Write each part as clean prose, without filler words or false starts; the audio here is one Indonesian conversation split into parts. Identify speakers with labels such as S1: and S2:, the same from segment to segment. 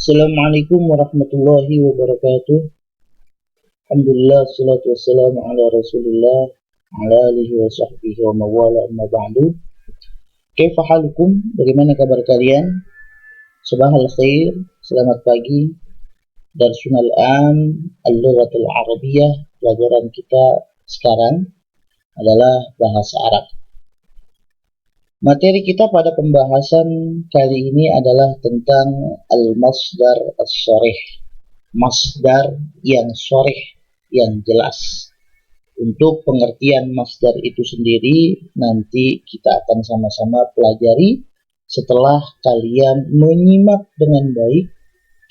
S1: Assalamualaikum warahmatullahi wabarakatuh. Alhamdulillah, salatu wassalamu ala rasulillah ala alihi wa sahbihi wa mawala amma ba'du. Kaifa halukum? Bagaimana kabar kalian? Sabahal khair, selamat pagi. Darsun al-an al-lughatul arabiyah. Pelajaran kita sekarang adalah bahasa Arab. Materi kita pada pembahasan kali ini adalah tentang al-masdar as-sharih. Masdar yang sharih, yang jelas. Untuk pengertian masdar itu sendiri nanti kita akan sama-sama pelajari setelah kalian menyimak dengan baik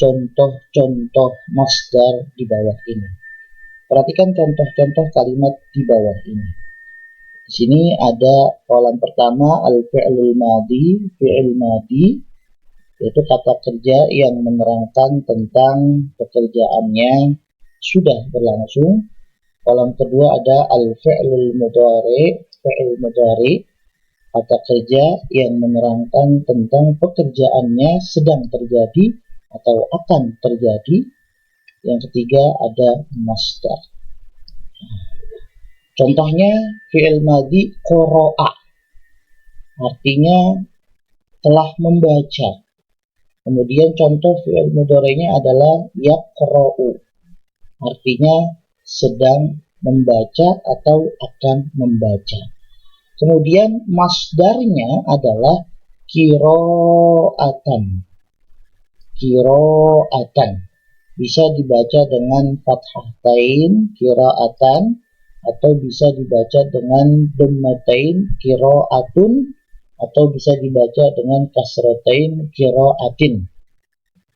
S1: contoh-contoh masdar di bawah ini. Perhatikan contoh-contoh kalimat di bawah ini. Di sini ada kolam pertama al-fi'lul madhi, fi'il madhi, yaitu kata kerja yang menerangkan tentang pekerjaannya sudah berlangsung. Kolam kedua ada al-fi'lul mudhari, fi'il mudhari, kata kerja yang menerangkan tentang pekerjaannya sedang terjadi atau akan terjadi. Yang ketiga ada masdar. Contohnya fi'il madhi qara'a, artinya telah membaca. Kemudian contoh fi'il mudhari'nya adalah yaqra'u, artinya sedang membaca atau akan membaca. Kemudian masdarnya adalah qira'atan. Qira'atan bisa dibaca dengan fathatain, qira'atan, atau bisa dibaca dengan dhammatain, qira'atun, atau bisa dibaca dengan kasratain, qira'atin.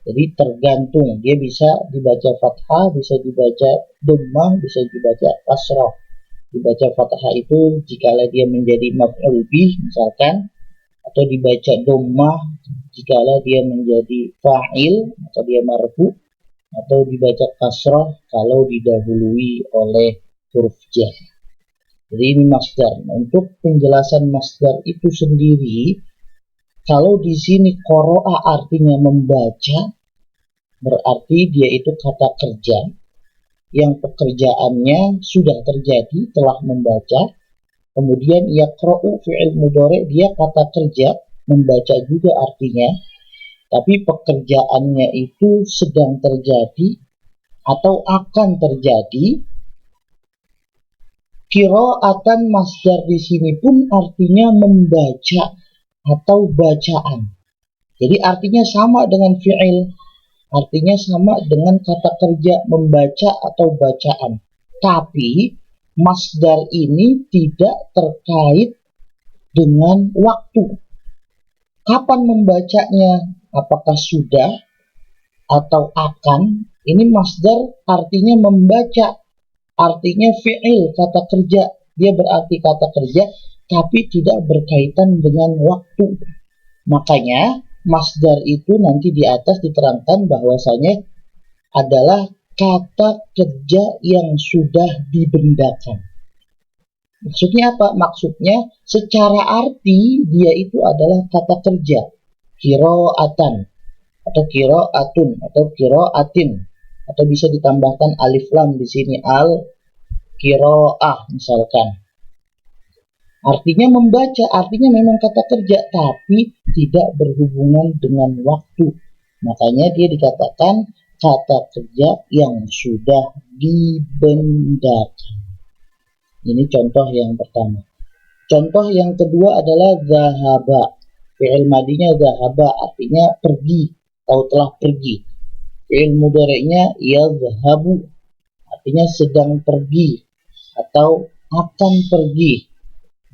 S1: Jadi tergantung, dia bisa dibaca fathah, bisa dibaca dhammah, bisa dibaca kasrah. Dibaca fathah itu jikalau dia menjadi maf'ul bih misalkan, atau dibaca dhammah jikalau dia menjadi fa'il atau dia marfu, atau dibaca kasrah kalau didahului oleh huruf jar. Jadi ini masdar. Untuk penjelasan masdar itu sendiri, kalau di sini qara'a artinya membaca, berarti dia itu kata kerja yang pekerjaannya sudah terjadi, telah membaca. Kemudian yaqra'u fi'il mudhari', dia kata kerja membaca juga artinya, tapi pekerjaannya itu sedang terjadi atau akan terjadi. Qira'atan masdar di sini pun artinya membaca atau bacaan. Jadi artinya sama dengan fi'il, artinya sama dengan kata kerja membaca atau bacaan. Tapi masdar ini tidak terkait dengan waktu. Kapan membacanya? Apakah sudah atau akan? Ini masdar artinya membaca. Artinya fi'il, kata kerja. Dia berarti kata kerja, tapi tidak berkaitan dengan waktu. Makanya, masdar itu nanti di atas diterangkan bahwasanya adalah kata kerja yang sudah dibendakan. Maksudnya apa? Maksudnya secara arti dia itu adalah kata kerja. Qira'atan, atau qira'atun, atau qira'atin. Atau bisa ditambahkan alif lam di sini, al-qira'ah misalkan. Artinya membaca, artinya memang kata kerja, tapi tidak berhubungan dengan waktu. Makanya dia dikatakan kata kerja yang sudah dibendakan. Ini contoh yang pertama. Contoh yang kedua adalah zahaba. Fi'il madinya zahaba, artinya pergi atau telah pergi. Fi'il mudhari'nya yadhhabu, artinya sedang pergi atau akan pergi.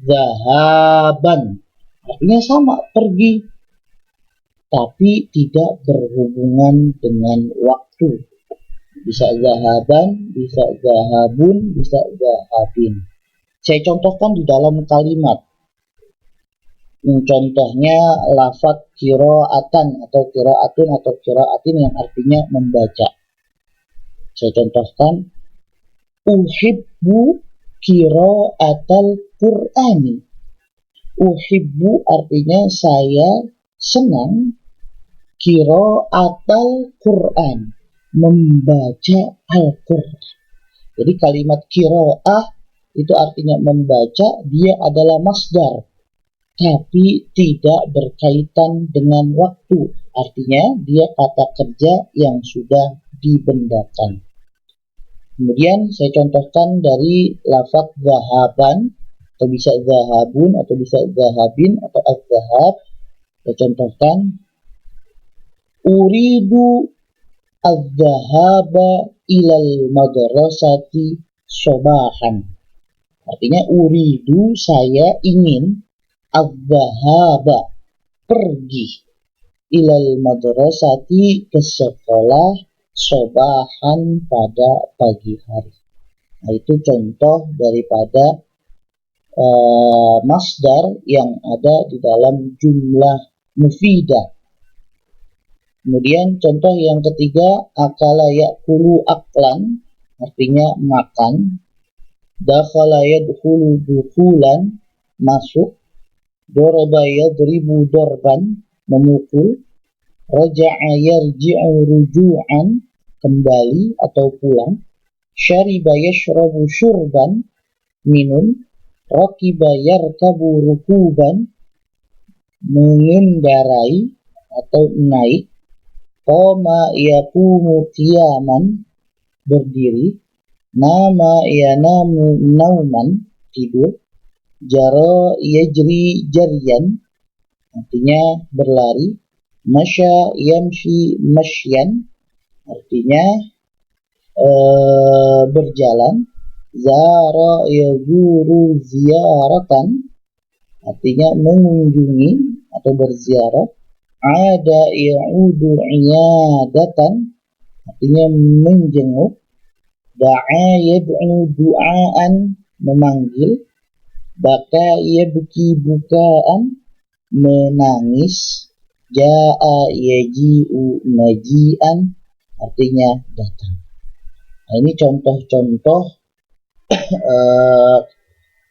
S1: Zahaban, artinya sama, pergi, tapi tidak berhubungan dengan waktu. Bisa zahaban, bisa zahabun, bisa zahabin. Saya contohkan di dalam kalimat. Contohnya lafadz qira'atan atau qira'atun atau qira'atin yang artinya membaca. Saya contohkan, uhibbu qira'atal Qur'ani. Uhibbu artinya saya senang qira'atal Qur'an, membaca Al-Qur'an. Jadi kalimat qira'ah itu artinya membaca, dia adalah masdar, tapi tidak berkaitan dengan waktu. Artinya dia kata kerja yang sudah dibendakan. Kemudian saya contohkan dari lafaz zahaban, atau bisa zahabun, atau bisa zahabin, atau az-zahab. Saya contohkan, uridu az-zahaba ilal madrasati sobahan. Artinya uridu, saya ingin, az-zahaba, pergi, ilal madrasati, ke sekolah, sobahan, pada pagi hari. Nah, itu contoh daripada masdar yang ada di dalam jumlah mufidah. Kemudian contoh yang ketiga, akala ya'kulu aklan, artinya makan. Dakhala yadkhulu dukhulan, masuk. Daraba yadribu darban, memukul. Raja'a yarji'u ruju'an, kembali atau pulang. Syariba yashrabu syurban, minum. Rakiba yarkabu rukuban, mengendarai atau naik. Qama yaqumu qiyaman, berdiri. Nama yanamu nauman, tidur. Jara yajri jaryan, artinya berlari. Masya yamshi masyan, artinya berjalan. Zara yazuru ziaratan, artinya mengunjungi atau berziarah. Ada ya'udu iyadatan, artinya menjenguk. Da'a yad'u du'aan, memanggil. Baka yabki bukaan, menangis. Ja'a yaji'u maji'an, artinya datang. Nah, ini contoh-contoh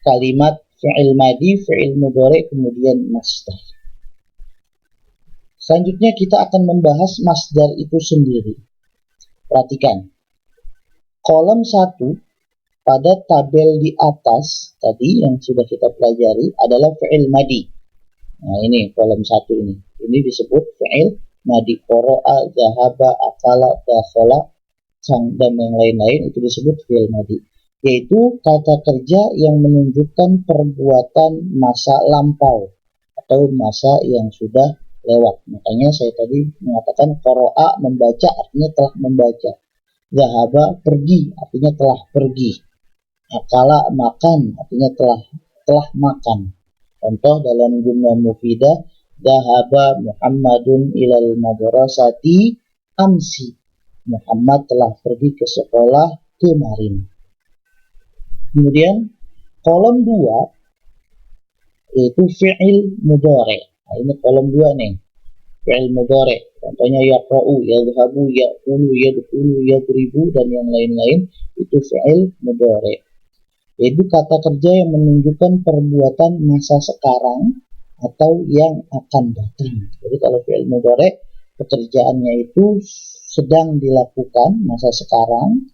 S1: kalimat fi'il madi, fi'il mudhari, kemudian masdar. Selanjutnya kita akan membahas masdar itu sendiri. Perhatikan. Kolom 1 pada tabel di atas tadi yang sudah kita pelajari adalah fi'il madi. Nah, ini kolom 1 ini. Ini disebut fi'il madi. Qara'a, zahaba, akala, dakhala, dan yang lain-lain itu disebut fi'il madi. Yaitu kata kerja yang menunjukkan perbuatan masa lampau atau masa yang sudah lewat. Makanya saya tadi mengatakan qara'a, membaca, artinya telah membaca. Zahaba, pergi, artinya telah pergi. Akala, makan, artinya telah makan. Contoh dalam jumlah mufidah, zahaba Muhammadun ilal madrasati amsi. Muhammad telah pergi ke sekolah kemarin. Kemudian kolom 2 yaitu fi'il mudhari. Nah, ini kolom 2 nih. Fi'il mudhari. Contohnya yaqra'u, yadhhabu, ya'kulu, yadkhulu, yadribu, dan yang lain-lain itu fi'il mudhari. Yaitu kata kerja yang menunjukkan perbuatan masa sekarang atau yang akan datang. Jadi kalau fi'il mudhari, pekerjaannya itu sedang dilakukan masa sekarang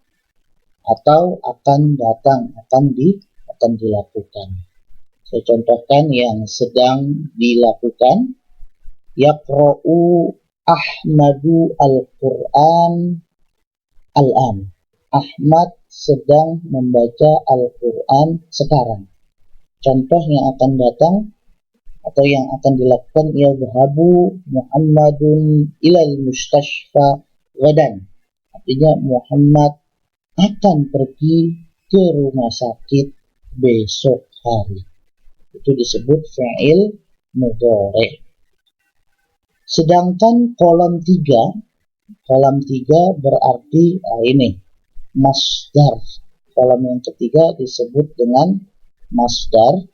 S1: atau akan datang, akan dilakukan. Saya contohkan yang sedang dilakukan. Yaqra'u Ahmadu al-Qur'an al-an. Ahmad sedang membaca Al-Quran sekarang. Contoh yang akan datang atau yang akan dilakukan, yadhhabu Muhammadun ilal mustashfa gadan. Artinya Muhammad akan pergi ke rumah sakit besok hari. Itu disebut fi'il mudhari. Sedangkan kolom 3 berarti ini masdar. Kolom yang ketiga disebut dengan masdar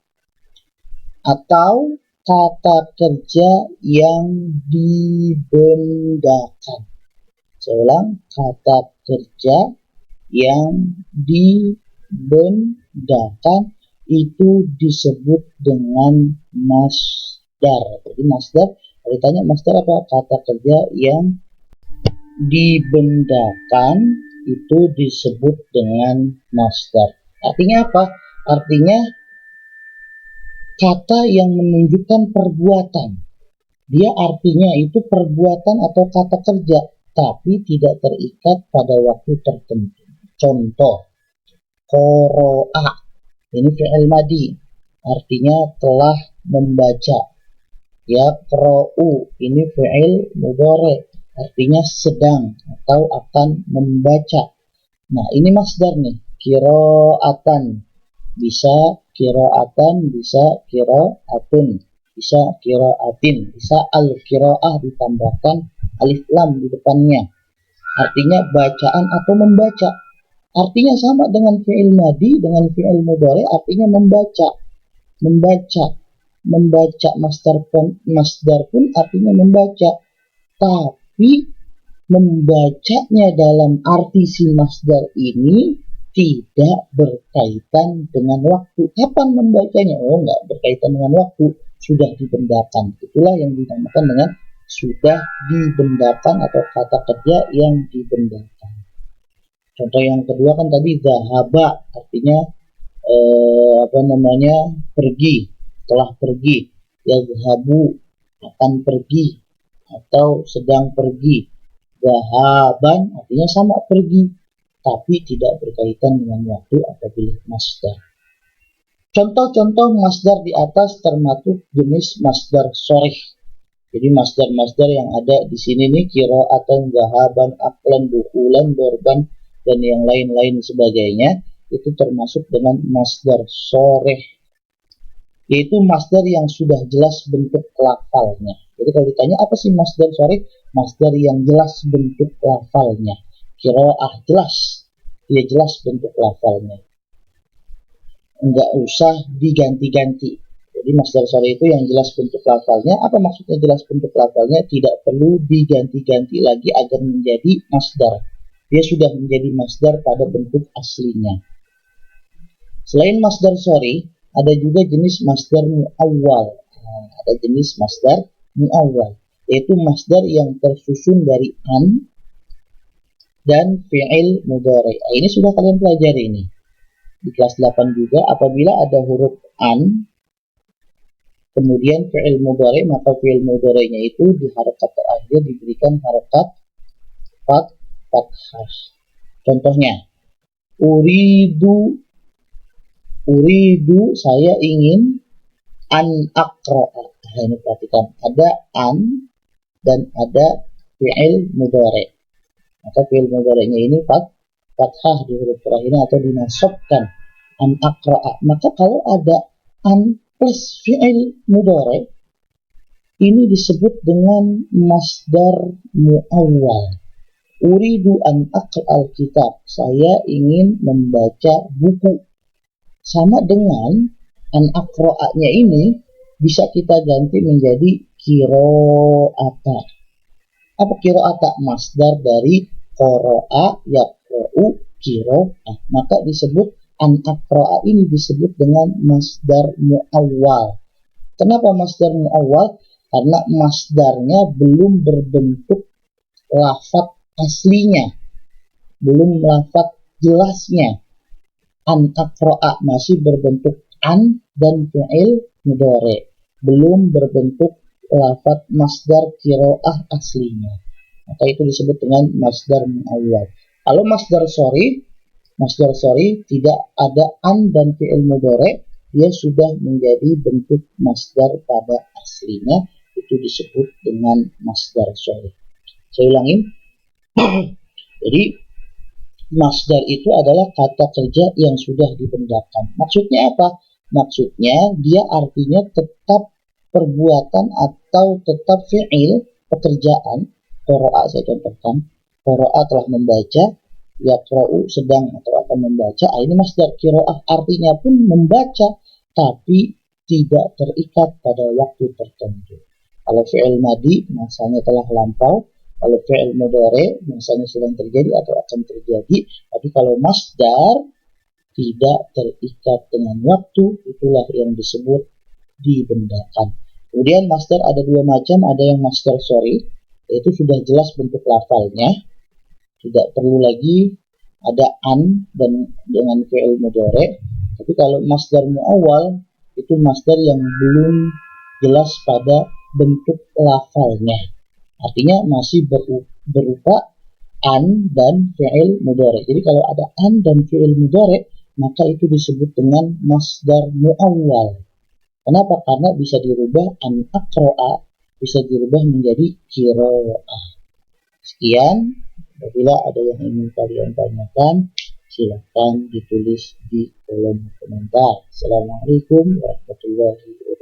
S1: atau kata kerja yang dibendakan. Saya ulang, kata kerja yang dibendakan itu disebut dengan masdar. Jadi masdar Kalau ditanya masdar apa? Kata kerja yang dibendakan itu disebut dengan masdar. Artinya apa? Artinya kata yang menunjukkan perbuatan. Dia artinya itu perbuatan atau kata kerja, tapi tidak terikat pada waktu tertentu. Contoh, qoro'a. Ini fi'il madi, artinya telah membaca. Ya, qro'u. Ini fi'il mudhari, artinya sedang atau akan membaca. Nah, ini masdar nih, qira'atan. Bisa qira'atan, bisa qira'atun, bisa qira'atin, bisa al-qira'ah ditambahkan alif lam di depannya. Artinya bacaan atau membaca. Artinya sama dengan fi'il madi, dengan fi'il mudhari, artinya membaca. Membaca masdar pun artinya membaca. Tapi membacanya dalam arti si masdar ini tidak berkaitan dengan waktu. Kapan membacanya? Oh, nggak berkaitan dengan waktu. Sudah dibendakan. Itulah yang dinamakan dengan sudah dibendakan atau kata kerja yang dibendakan. Contoh yang kedua kan tadi zahaba, artinya pergi, telah pergi. Yazhabu, akan pergi atau sedang pergi. Zahaban artinya sama, pergi, tapi tidak berkaitan dengan waktu apabila masdar. Contoh-contoh masdar di atas termasuk jenis masdar sharih. Jadi masdar-masdar yang ada di sini nih, qira'atan, zahaban, aqlan, dukulan, dorban, dan yang lain-lain sebagainya, itu termasuk dengan masdar sharih, yaitu masdar yang sudah jelas bentuk lafalnya. Jadi kalau ditanya apa sih masdar sharih? Masdar yang jelas bentuk lafalnya. Qira'ah jelas, dia jelas bentuk lafalnya, enggak usah diganti-ganti. Jadi masdar sharih itu yang jelas bentuk lafalnya. Apa maksudnya jelas bentuk lafalnya? Tidak perlu diganti-ganti lagi agar menjadi masdar. Dia sudah menjadi masdar pada bentuk aslinya. Selain masdar sharih, ada juga jenis masdar mu'awwal. Ada jenis masdar mu'awwal, yaitu masdar yang tersusun dari an dan fi'il mudhari. Ini sudah kalian pelajari ini di kelas 8 juga. Apabila ada huruf an kemudian fi'il mudhari, maka fi'il mudhari'nya itu di harakat terakhir diberikan harakat fathah. Contohnya, uridu, saya ingin, an aqra'a. Nah, ini perhatikan, ada an dan ada fi'il mudhari. Maka fi'il mudhari'nya ini fathah di huruf terakhirnya atau dinasabkan, an aqra'a. Maka kalau ada an plus fi'il mudhari, ini disebut dengan masdar mu'awwal. Uridu an aqra'al kitab, saya ingin membaca buku. Sama dengan an aqra'anya ini bisa kita ganti menjadi qira'ata. Apa qira'ata? Masdar dari qara'a yaqra'u, qira'ah. Maka disebut an aqra'a ini disebut dengan masdar mu'awwal. Kenapa masdar mu'awwal? Karena masdarnya belum berbentuk lafadz aslinya, belum lafadz jelasnya. An aqra'a masih berbentuk an dan fi'il mudhari, belum berbentuk lafadz masdar qira'ah aslinya. Maka itu disebut dengan masdar mu'awwal. Kalau masdar sharih tidak ada an dan fi'il mudhari, dia sudah menjadi bentuk masdar pada aslinya, itu disebut dengan masdar sharih. Saya ulangi. Jadi masdar itu adalah kata kerja yang sudah dibendakan. Maksudnya apa? Maksudnya dia artinya tetap perbuatan atau tetap fi'il, pekerjaan. Qara'a saya contohkan, qara'a telah membaca, yaqra'u sedang atau akan membaca. Ini masdar qira'ah, artinya pun membaca, tapi tidak terikat pada waktu tertentu. Kalau fi'il madi masanya telah lampau, kalau fi'il mudhari masanya sedang terjadi atau akan terjadi. Tapi kalau masdar tidak terikat dengan waktu, itulah yang disebut dibendakan. Kemudian masdar ada dua macam, ada yang masdar sorry, yaitu sudah jelas bentuk lafalnya, tidak perlu lagi ada an dan dengan fi'il mudhari. Tapi kalau masdar muawwal itu masdar yang belum jelas pada bentuk lafalnya, artinya masih berupa an dan fi'il mudhari. Jadi kalau ada an dan fi'il mudhari, maka itu disebut dengan masdar muawwal. Kenapa? Karena bisa dirubah an aqra'a, bisa dirubah menjadi qira'ah. Sekian, apabila ada yang ingin kalian tanyakan, silakan ditulis di kolom komentar. Assalamualaikum warahmatullahi wabarakatuh.